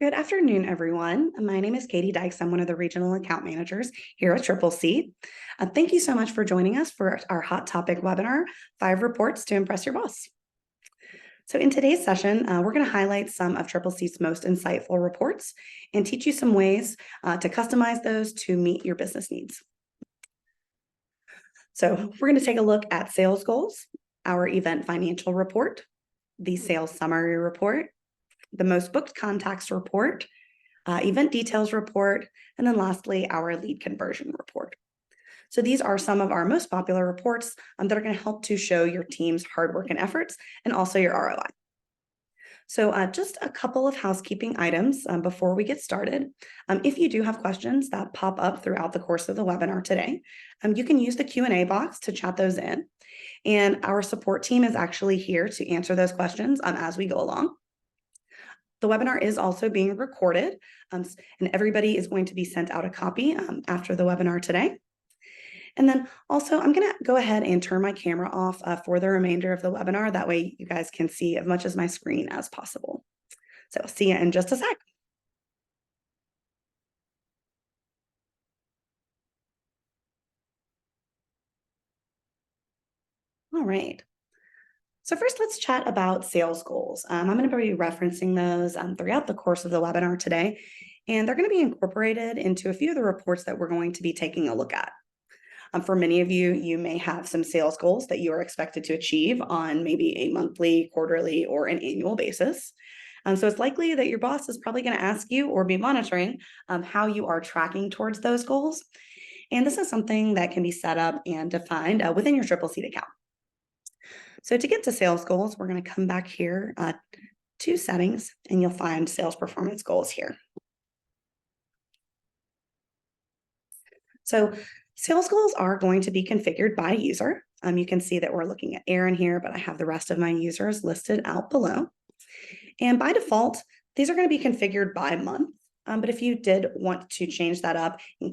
Good afternoon, everyone. My name is Katie Dykes. I'm one of the regional account managers here at Tripleseat. Thank you so much for joining us for our hot topic webinar, 5 Reports to Impress Your Boss. So in today's session, we're going to highlight some of Tripleseat's most insightful reports and teach you some ways to customize those to meet your business needs. So we're going to take a look at sales goals, our event financial report, the sales summary report, the most booked contacts report, event details report, and then lastly, our lead conversion report. So these are some of our most popular reports that are going to help to show your team's hard work and efforts and also your ROI. So just a couple of housekeeping items before we get started. If you do have questions that pop up throughout the course of the webinar today, you can use the Q&A box to chat those in. And our support team is actually here to answer those questions as we go along. The webinar is also being recorded, and everybody is going to be sent out a copy after the webinar today. And then also, I'm going to go ahead and turn my camera off for the remainder of the webinar. That way you guys can see as much of my screen as possible. So see you in just a sec. All right. So first, let's chat about sales goals. I'm going to be referencing those throughout the course of the webinar today, and they're going to be incorporated into a few of the reports that we're going to be taking a look at. For many of you, you may have some sales goals that you are expected to achieve on maybe a monthly, quarterly, or an annual basis. So it's likely that your boss is probably going to ask you or be monitoring how you are tracking towards those goals. And this is something that can be set up and defined within your Tripleseat account. So to get to sales goals, we're going to come back here to settings, and you'll find sales performance goals here. So sales goals are going to be configured by user. You can see that we're looking at Aaron here, but I have the rest of my users listed out below. And by default, these are going to be configured by month. But if you did want to change that up, in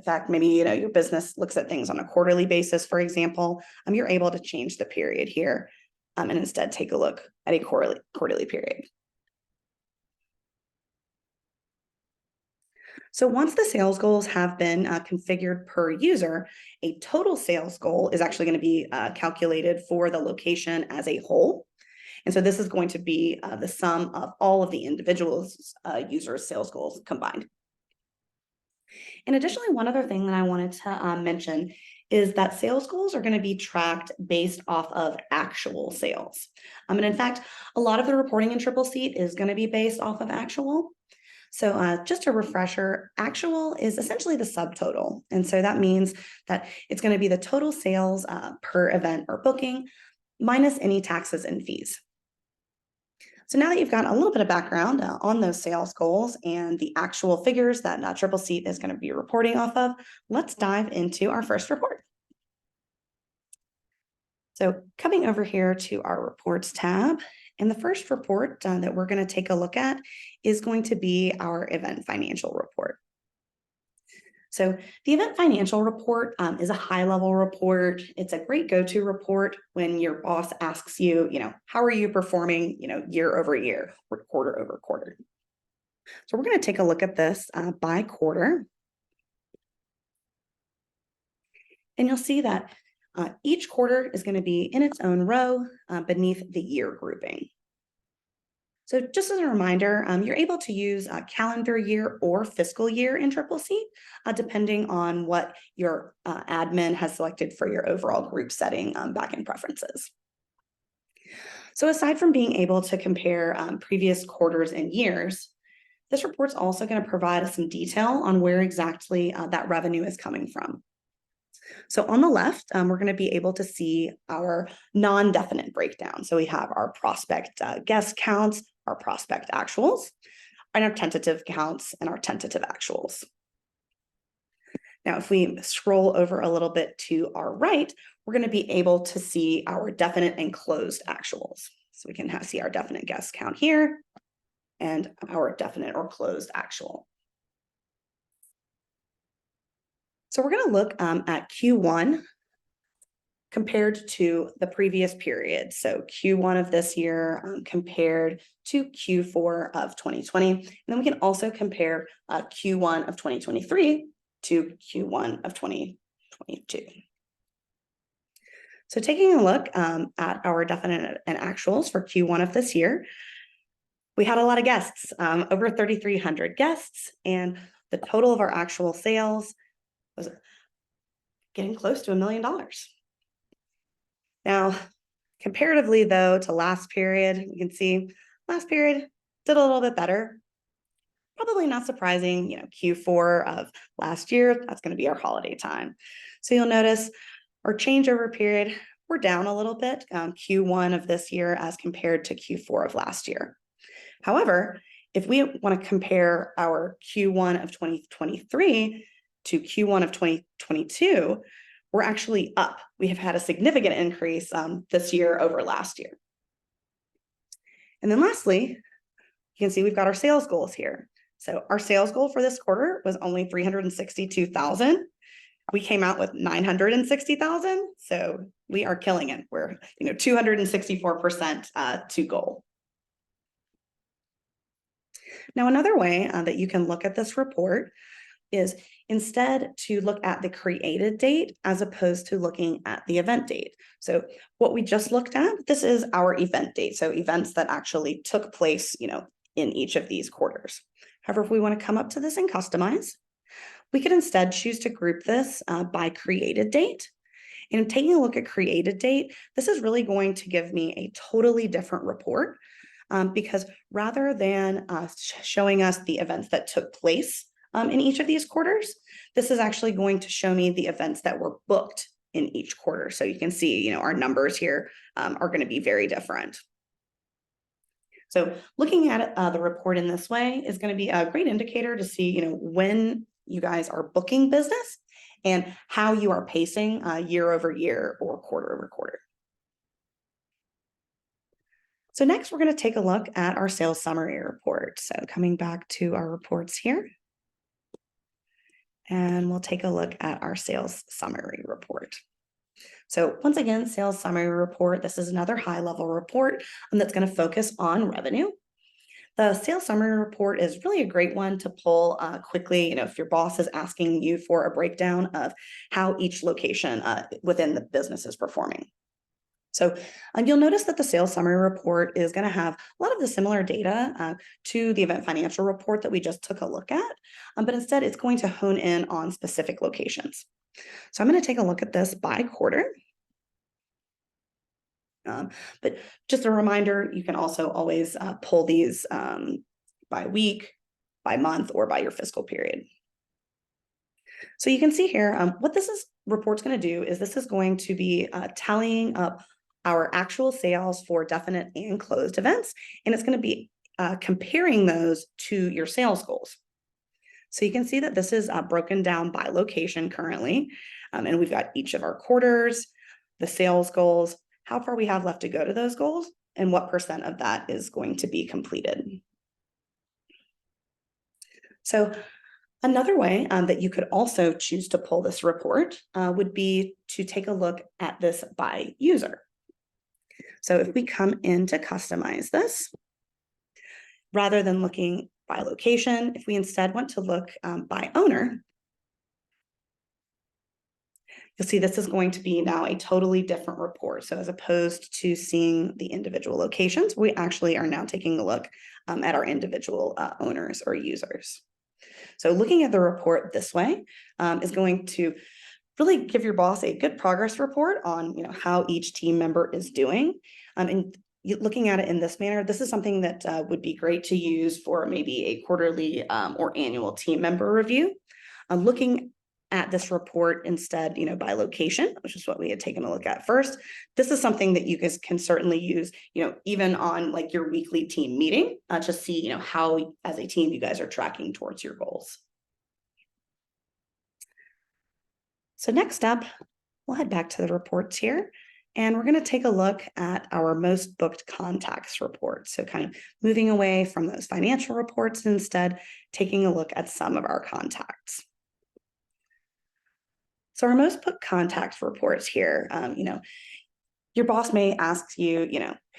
fact, maybe your business looks at things on a quarterly basis, for example, you're able to change the period here and instead take a look at a quarterly period. So once the sales goals have been configured per user, a total sales goal is actually going to be calculated for the location as a whole. And so this is going to be the sum of all of the individuals' users' sales goals combined. And additionally, one other thing that I wanted to mention is that sales goals are going to be tracked based off of actual sales. And in fact, a lot of the reporting in Tripleseat is going to be based off of actual. So just a refresher, actual is essentially the subtotal. And so that means that it's going to be the total sales per event or booking minus any taxes and fees. So now that you've got a little bit of background on those sales goals and the actual figures that Tripleseat is going to be reporting off of, let's dive into our first report. So coming over here to our reports tab, and the first report that we're going to take a look at is going to be our event financial report. So the event financial report is a high-level report. It's a great go-to report when your boss asks you, how are you performing, year over year or quarter over quarter. So we're going to take a look at this by quarter. And you'll see that each quarter is going to be in its own row beneath the year grouping. So just as a reminder, you're able to use a calendar year or fiscal year in Tripleseat, depending on what your admin has selected for your overall group setting back in preferences. So aside from being able to compare previous quarters and years, this report's also going to provide us some detail on where exactly that revenue is coming from. So on the left, we're going to be able to see our non-definite breakdown. So we have our prospect guest counts, our prospect actuals, and our tentative counts and our tentative actuals. Now, if we scroll over a little bit to our right, we're going to be able to see our definite and closed actuals. So we can see our definite guest count here and our definite or closed actual. So we're going to look at Q1 compared to the previous period. So Q1 of this year compared to Q4 of 2020. And then we can also compare Q1 of 2023 to Q1 of 2022. So taking a look at our definite and actuals for Q1 of this year, we had a lot of guests, over 3,300 guests, and the total of our actual sales was getting close to $1 million. Now, comparatively though to last period, you can see last period did a little bit better. Probably not surprising, Q4 of last year, that's going to be our holiday time. So you'll notice our changeover period, we're down a little bit, Q1 of this year as compared to Q4 of last year. However, if we want to compare our Q1 of 2023 to Q1 of 2022, we're actually up. We have had a significant increase this year over last year. And then lastly, you can see we've got our sales goals here. So our sales goal for this quarter was only 362,000. We came out with 960,000. So we are killing it. We're 264% to goal. Now, another way that you can look at this report is instead to look at the created date as opposed to looking at the event date. So what we just looked at, this is our event date. So events that actually took place, in each of these quarters. However, if we want to come up to this and customize, we could instead choose to group this by created date. And taking a look at created date, this is really going to give me a totally different report because rather than showing us the events that took place in each of these quarters, this is actually going to show me the events that were booked in each quarter. So you can see, our numbers here are going to be very different. So looking at the report in this way is going to be a great indicator to see, when you guys are booking business and how you are pacing year over year or quarter over quarter. So next, we're going to take a look at our sales summary report. So coming back to our reports here, and we'll take a look at our sales summary report. So once again, sales summary report, this is another high-level report that's going to focus on revenue. The sales summary report is really a great one to pull quickly, if your boss is asking you for a breakdown of how each location within the business is performing. So you'll notice that the sales summary report is going to have a lot of the similar data to the event financial report that we just took a look at, but instead it's going to hone in on specific locations. So I'm going to take a look at this by quarter. But just a reminder, you can also always pull these by week, by month, or by your fiscal period. So you can see here, what this report's going to do is this is going to be tallying up our actual sales for definite and closed events, and it's going to be comparing those to your sales goals. So you can see that this is broken down by location currently, and we've got each of our quarters, the sales goals, how far we have left to go to those goals, and what % of that is going to be completed. So another way that you could also choose to pull this report would be to take a look at this by user. So if we come in to customize this, rather than looking by location, if we instead want to look by owner, you'll see this is going to be now a totally different report. So as opposed to seeing the individual locations, we actually are now taking a look at our individual owners or users. So looking at the report this way is going to really give your boss a good progress report on how each team member is doing. And looking at it in this manner, this is something that would be great to use for maybe a quarterly or annual team member review. Looking at this report instead, by location, which is what we had taken a look at first. This is something that you guys can certainly use, even on like your weekly team meeting to see, how as a team you guys are tracking towards your goals. So next up, we'll head back to the reports here, and we're going to take a look at our most booked contacts report. So kind of moving away from those financial reports, and instead taking a look at some of our contacts. So our most put contacts reports here, your boss may ask you,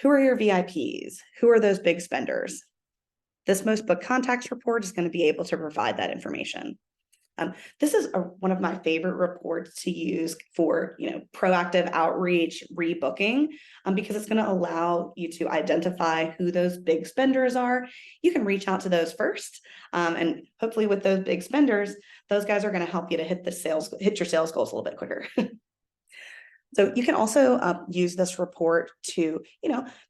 who are your VIPs? Who are those big spenders? This most book contacts report is going to be able to provide that information. This is one of my favorite reports to use for proactive outreach rebooking, because it's going to allow you to identify who those big spenders are. You can reach out to those first, and hopefully with those big spenders, those guys are going to help you to hit your sales goals a little bit quicker. So you can also use this report to,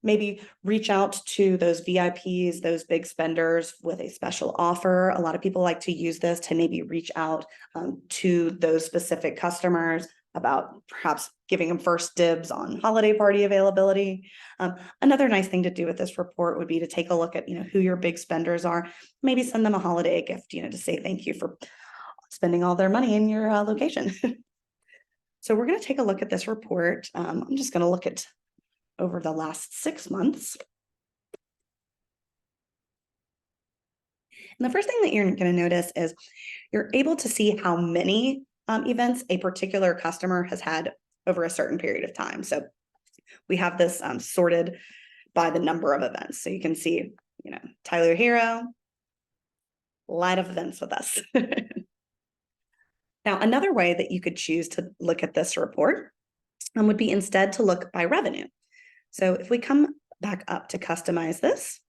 maybe reach out to those VIPs, those big spenders with a special offer. A lot of people like to use this to maybe reach out to those specific customers about perhaps giving them first dibs on holiday party availability. Another nice thing to do with this report would be to take a look at, who your big spenders are, maybe send them a holiday gift, to say thank you for spending all their money in your location. So we're going to take a look at this report. I'm just going to look at over the last 6 months. And the first thing that you're going to notice is you're able to see how many events a particular customer has had over a certain period of time. So we have this sorted by the number of events. So you can see, Tyler Hero, a lot of events with us. Now, another way that you could choose to look at this report would be instead to look by revenue. So if we come back up to customize this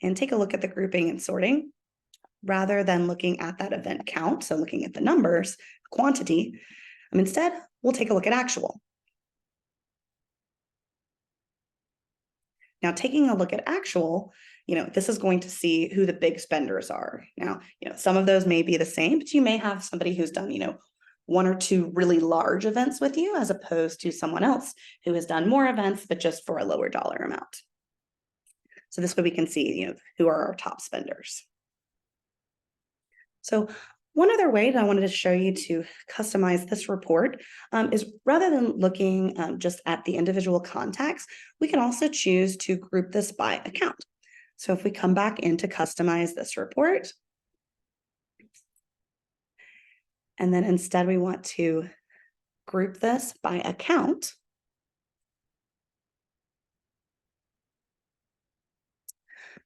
and take a look at the grouping and sorting, rather than looking at that event count, so looking at the numbers, quantity, instead, we'll take a look at actual. Now, taking a look at actual, this is going to see who the big spenders are. Now, some of those may be the same, but you may have somebody who's done, 1 or 2 really large events with you, as opposed to someone else who has done more events, but just for a lower dollar amount. So this way we can see, who are our top spenders. So one other way that I wanted to show you to customize this report is, rather than looking just at the individual contacts, we can also choose to group this by account. So if we come back in to customize this report, and then instead we want to group this by account,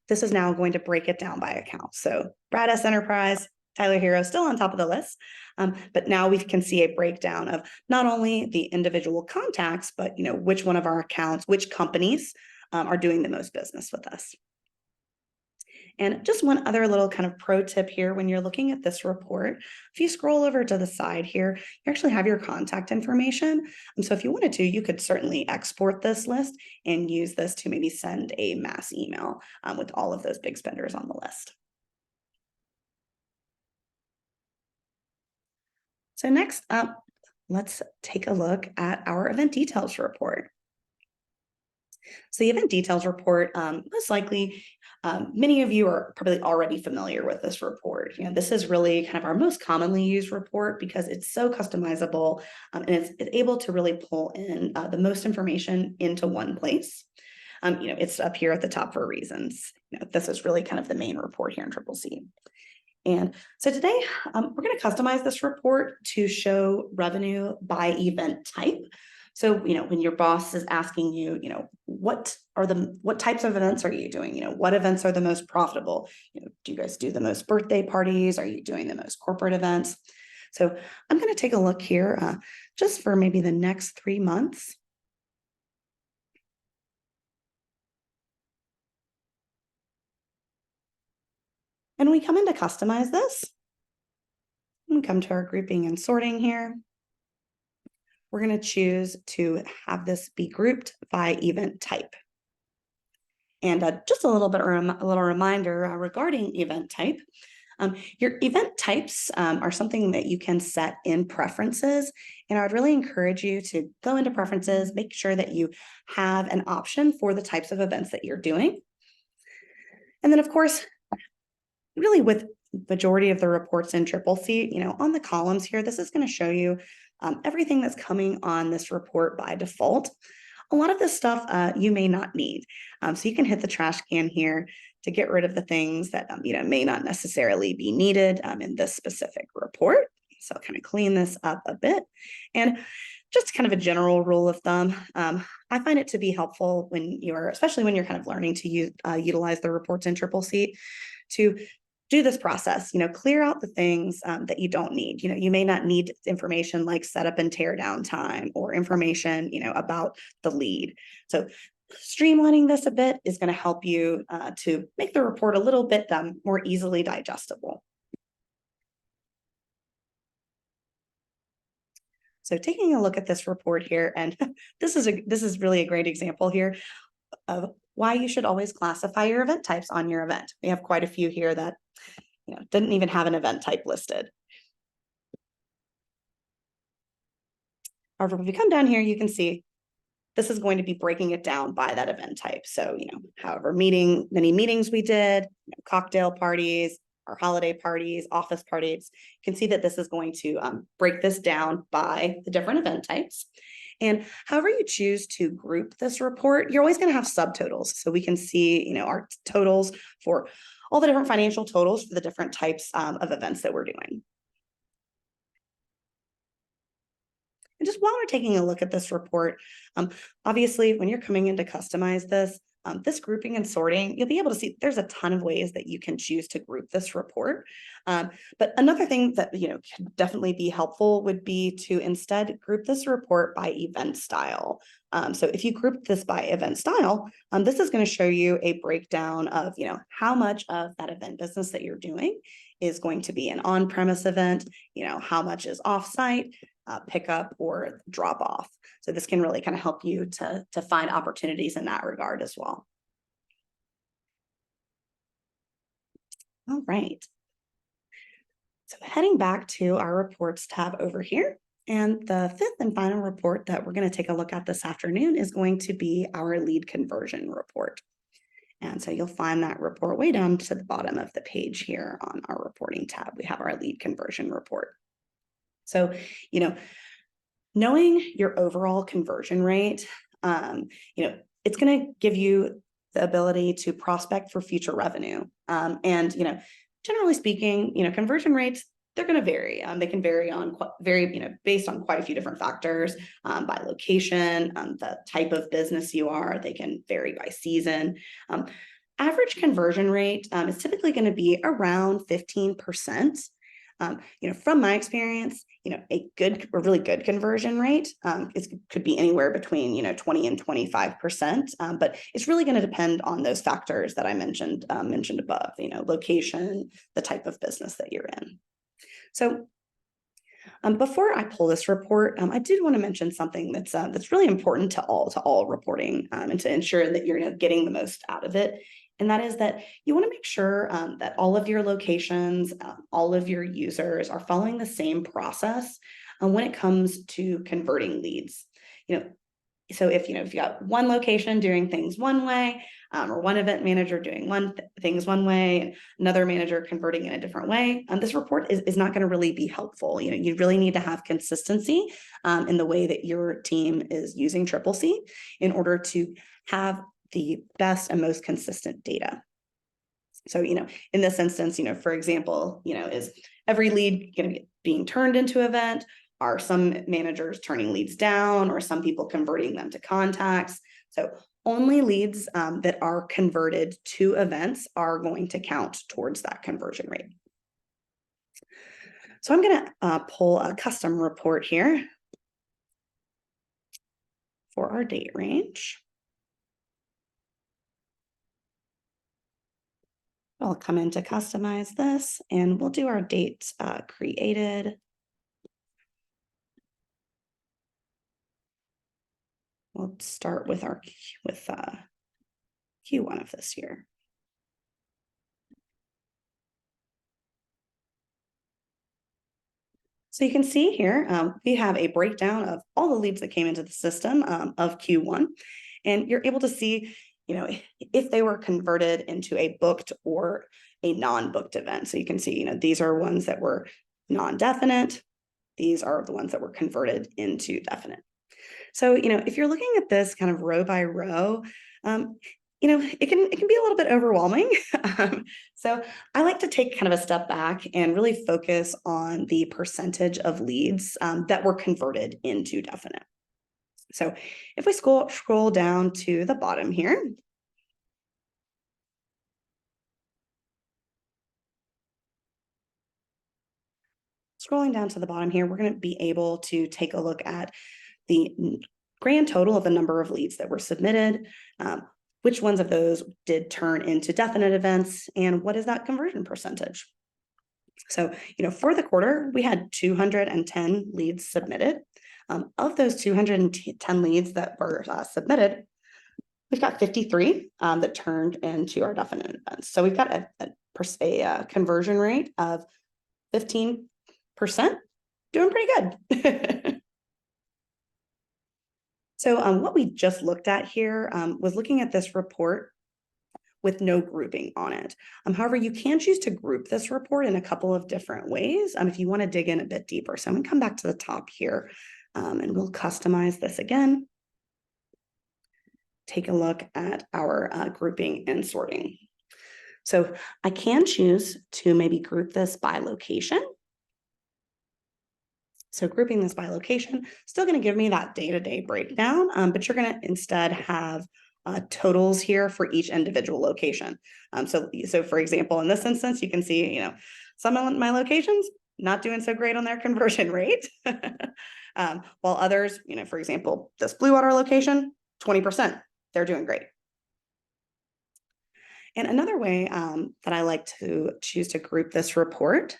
this is now going to break it down by account. So Brad S. Enterprise, Tyler Hero still on top of the list, but now we can see a breakdown of not only the individual contacts, but which one of our accounts, which companies are doing the most business with us. And just one other little kind of pro tip here when you're looking at this report, if you scroll over to the side here, you actually have your contact information. And so if you wanted to, you could certainly export this list and use this to maybe send a mass email with all of those big spenders on the list. So next up, let's take a look at our event details report. So the event details report, most likely, many of you are probably already familiar with this report. This is really kind of our most commonly used report because it's so customizable, and it's able to really pull in the most information into one place. It's up here at the top for reasons. This is really kind of the main report here in Tripleseat. And so today, we're going to customize this report to show revenue by event type. So, when your boss is asking you, what types of events are you doing? What events are the most profitable? Do you guys do the most birthday parties? Are you doing the most corporate events? So I'm going to take a look here just for maybe the next 3 months. And we come in to customize this. We come to our grouping and sorting here. We're going to choose to have this be grouped by event type. And just a little reminder regarding event type. Your event types are something that you can set in preferences. And I would really encourage you to go into preferences, make sure that you have an option for the types of events that you're doing. And then, of course, really with majority of the reports in Tripleseat, on the columns here, this is going to show you everything that's coming on this report by default. A lot of this stuff you may not need. So you can hit the trash can here to get rid of the things that may not necessarily be needed in this specific report. So I'll kind of clean this up a bit. And just kind of a general rule of thumb, I find it to be helpful when especially when you're kind of learning to utilize the reports in Tripleseat, to do this process, clear out the things that you don't need. You may not need information like setup and tear down time, or information, about the lead. So streamlining this a bit is going to help you to make the report a little bit more easily digestible. So taking a look at this report here, and this is really a great example here of why you should always classify your event types on your event. We have quite a few here that didn't even have an event type listed. However, if we come down here, you can see this is going to be breaking it down by that event type. So, however many meetings we did, cocktail parties, our holiday parties, office parties, you can see that this is going to break this down by the different event types. And however you choose to group this report, you're always going to have subtotals. So we can see, our totals for all the different financial totals for the different types of events that we're doing. And just while we're taking a look at this report, obviously, when you're coming in to customize this grouping and sorting, you'll be able to see there's a ton of ways that you can choose to group this report. But another thing that can definitely be helpful would be to instead group this report by event style. So if you group this by event style, this is going to show you a breakdown of how much of that event business that you're doing is going to be an on-premise event, how much is off-site, pickup or drop off. So this can really kind of help you to find opportunities in that regard as well. All right. So heading back to our reports tab over here, and the fifth and final report that we're going to take a look at this afternoon is going to be our lead conversion report. And so you'll find that report way down to the bottom of the page here on our reporting tab. We have our lead conversion report. So, knowing your overall conversion rate, it's going to give you the ability to prospect for future revenue. And, generally speaking, conversion rates, they're going to vary. They can vary based on quite a few different factors, by location, the type of business you are. They can vary by season. Average conversion rate is typically going to be around 15%. From my experience, a really good conversion rate could be anywhere between 20 and 25%, but it's really going to depend on those factors that I mentioned above. Location, the type of business that you're in. So, before I pull this report, I did want to mention something that's really important to all reporting, and to ensure that you're getting the most out of it. And that is that you want to make sure that all of your locations, all of your users are following the same process when it comes to converting leads. So if you got one location doing things one way, or one event manager doing things one way, and another manager converting in a different way, this report is not going to really be helpful. You really need to have consistency in the way that your team is using Tripleseat in order to have the best and most consistent data. So, in this instance, for example, is every lead going to be being turned into an event? Are some managers turning leads down, or some people converting them to contacts? So only leads that are converted to events are going to count towards that conversion rate. So I'm going to pull a custom report here for our date range. I'll come in to customize this, and we'll do our dates created. We'll start with Q1 of this year. So you can see here, we have a breakdown of all the leads that came into the system of Q1, and you're able to see, if they were converted into a booked or a non-booked event. So you can see, these are ones that were non-definite. These are the ones that were converted into definite. So, if you're looking at this kind of row by row, it can be a little bit overwhelming. So I like to take kind of a step back and really focus on the percentage of leads that were converted into definite. So if we scroll down to the bottom here, scrolling down to the bottom here, we're going to be able to take a look at the grand total of the number of leads that were submitted, which ones of those did turn into definite events, and what is that conversion percentage? So, for the quarter, we had 210 leads submitted. Of those 210 leads that were submitted, we've got 53 that turned into our definite events. So we've got a conversion rate of 15%, doing pretty good. So what we just looked at here was looking at this report with no grouping on it. However, you can choose to group this report in a couple of different ways if you want to dig in a bit deeper. So I'm going to come back to the top here and we'll customize this again. Take a look at our grouping and sorting. So I can choose to maybe group this by location. So grouping this by location, still going to give me that day-to-day breakdown, but you're going to instead have totals here for each individual location. So for example, in this instance, you can see, some of my locations not doing so great on their conversion rate, while others, for example, this Blue Water location, 20%, they're doing great. And another way that I like to choose to group this report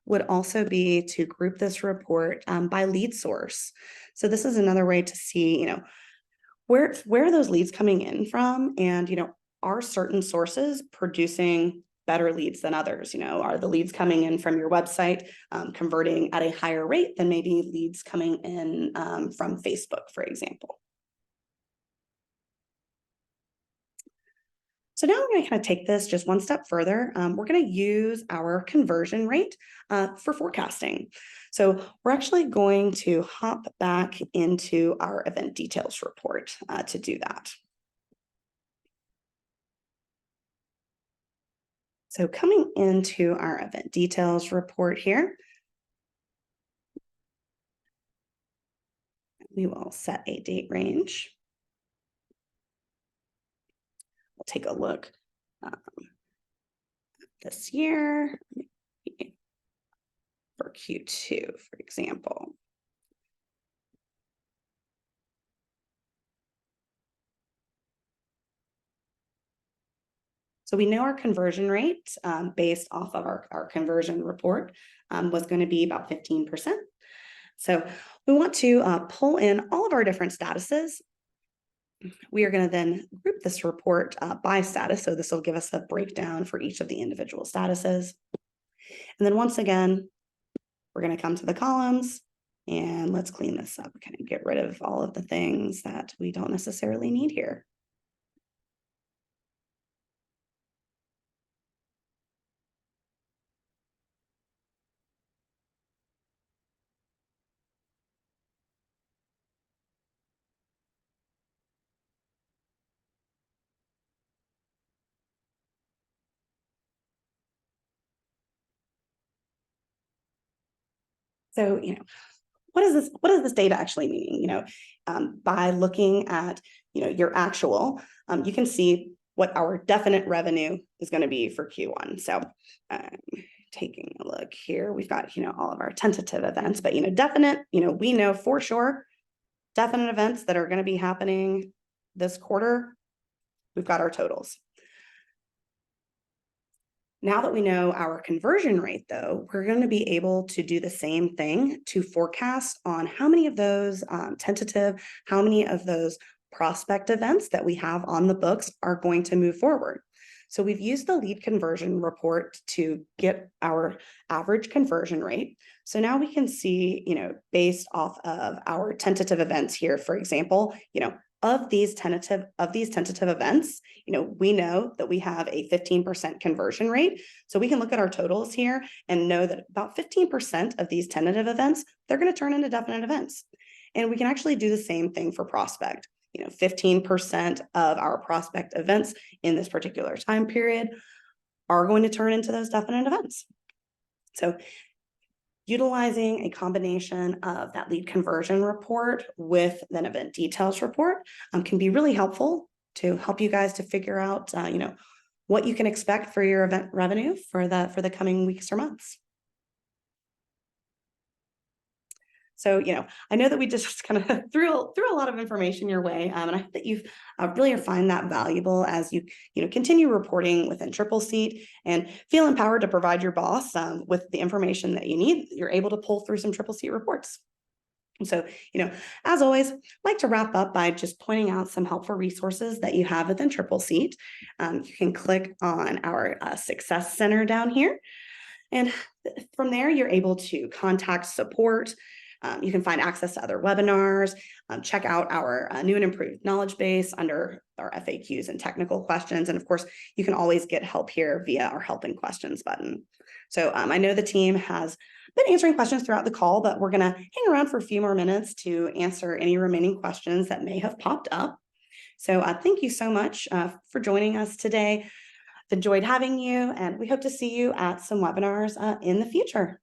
would also be to group this report by lead source. So this is another way to see, where are those leads coming in from, and are certain sources producing better leads than others? Are the leads coming in from your website converting at a higher rate than maybe leads coming in from Facebook, for example? So now we're going to kind of take this just one step further. We're going to use our conversion rate for forecasting. So we're actually going to hop back into our event details report to do that. So coming into our event details report here, we will set a date range. We'll take a look this year for Q2, for example. So we know our conversion rate based off of our conversion report was going to be about 15%. So we want to pull in all of our different statuses. We are going to then group this report by status. So this will give us a breakdown for each of the individual statuses. And then once again, we're going to come to the columns and let's clean this up, kind of get rid of all of the things that we don't necessarily need here. So, what does this data actually mean? By looking at, your actual, you can see what our definite revenue is going to be for Q1. So taking a look here, we've got, all of our tentative events, but, definite, we know for sure definite events that are going to be happening this quarter, we've got our totals. Now that we know our conversion rate, though, we're going to be able to do the same thing to forecast on how many of those tentative, how many of those prospect events that we have on the books are going to move forward. So we've used the lead conversion report to get our average conversion rate. So now we can see, based off of our tentative events here, for example, of these tentative events, we know that we have a 15% conversion rate. So we can look at our totals here and know that about 15% of these tentative events, they're going to turn into definite events. And we can actually do the same thing for prospect. 15% of our prospect events in this particular time period are going to turn into those definite events. So utilizing a combination of that lead conversion report with an event details report can be really helpful to help you guys to figure out, what you can expect for your event revenue for the coming weeks or months. So, I know that we just kind of threw a lot of information your way, and I hope that you've really find that valuable as you continue reporting within Tripleseat and feel empowered to provide your boss with the information that you need. You're able to pull through some Tripleseat reports. And so, as always, I'd like to wrap up by just pointing out some helpful resources that you have within Tripleseat. You can click on our Success Center down here. And from there, you're able to contact support. You can find access to other webinars, check out our new and improved knowledge base under our FAQs and technical questions. And of course, you can always get help here via our Help and Questions button. So I know the team has been answering questions throughout the call, but we're going to hang around for a few more minutes to answer any remaining questions that may have popped up. So thank you so much for joining us today. I've enjoyed having you, and we hope to see you at some webinars in the future.